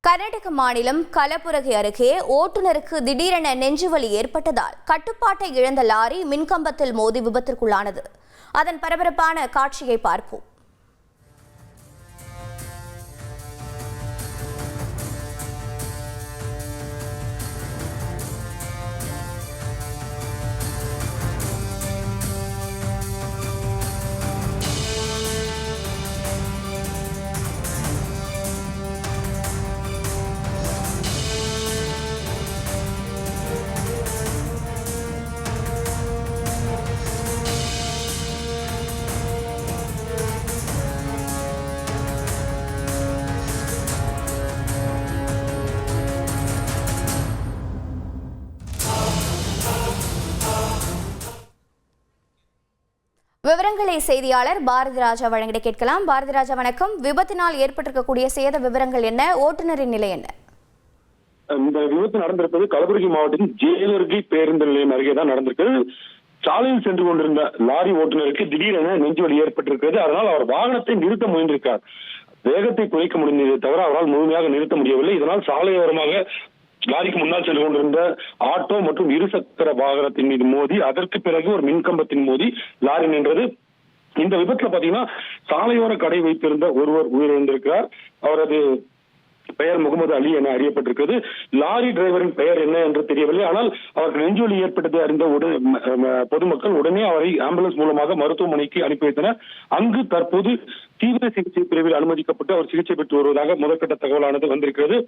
கர்நாடக மாநிலம் கலபுரகி அருகே ஓட்டுநருக்கு திடீரென நெஞ்சுவலி ஏற்பட்டதால் கட்டுப்பாட்டை இழந்த லாரி மின்கம்பத்தில் மோதி விபத்திற்குள்ளானது. அதன் பரபரப்பான காட்சியை பார்ப்போம். விவரங்களை செய்தியாளர் பாரதிராஜா வழங்கிட கேட்கலாம். பாரதிராஜா வணக்கம். விபத்தினால் ஏற்பட்டிருக்கக்கூடிய சேத விவரங்கள் என்ன? ஓட்டுநரின் நிலை என்ன? இந்த விபத்து நடந்திருப்பது கலபுரகி மாவட்டத்தின் ஜேலர்கி பேருந்து நிலையம் அருகே தான் நடந்திருக்கு. சாலையில் சென்று கொண்டிருந்த லாரி ஓட்டுநருக்கு திடீரென நெஞ்சுவலி ஏற்பட்டிருக்கிறது. அதனால் அவர் வாகனத்தை நிறுத்த முயன்றிருக்கார். வேகத்தை குறைக்க முடிந்ததை தவிர அவரால் முழுமையாக நிறுத்த முடியவில்லை. இதனால் சாலையோரமாக லாரிக்கு முன்னால் சென்று கொண்டிருந்த ஆட்டோ மற்றும் இருசக்கர வாகனத்தின் மீது மோதி அதற்கு பிறகு ஒரு மின்கம்பத்தின் மோதி லாரி நின்றது. இந்த விபத்துல பாத்தீங்கன்னா சாலையோர கடை வைத்திருந்த ஒருவர் உயிரிழந்திருக்கிறார். அவரது பெயர் முகமது அலி என அறியப்பட்டிருக்கிறது. லாரி டிரைவரின் பெயர் என்ன என்று தெரியவில்லை. ஆனால் அவருக்கு நெஞ்சுவலி ஏற்பட்டதை அறிந்த பொதுமக்கள் உடனே அவரை ஆம்புலன்ஸ் மூலமாக மருத்துவமனைக்கு அனுப்பி வைத்தனர். அங்கு தற்போது தீவிர சிகிச்சை பிரிவில் அனுமதிக்கப்பட்டு அவர் சிகிச்சை பெற்று வருவதாக முதற்கட்ட தகவலானது வந்திருக்கிறது.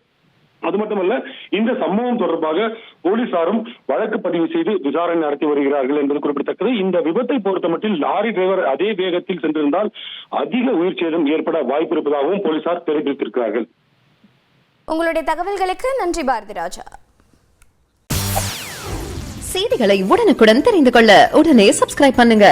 அது மட்டுமல்ல, இந்த சம்பவம் தொடர்பாக போலீசாரும் வழக்கு பதிவு செய்து விசாரணை நடத்தி வருகிறார்கள் என்பது குறிப்பிடத்தக்கது. இந்த விபத்தை பொறுத்தமட்டில் லாரி டிரைவர் அதே வேகத்தில் சென்றிருந்தால் அதிக உயிர் சேதம் ஏற்பட வாய்ப்பு இருப்பதாகவும் போலீசார் தெரிவித்திருக்கிறார்கள். உங்களுடைய தகவல்களுக்கு நன்றி பாரதிராஜா. செய்திகளை உடனுக்குடன் தெரிந்து கொள்ள உடனே சப்ஸ்கிரைப் பண்ணுங்க.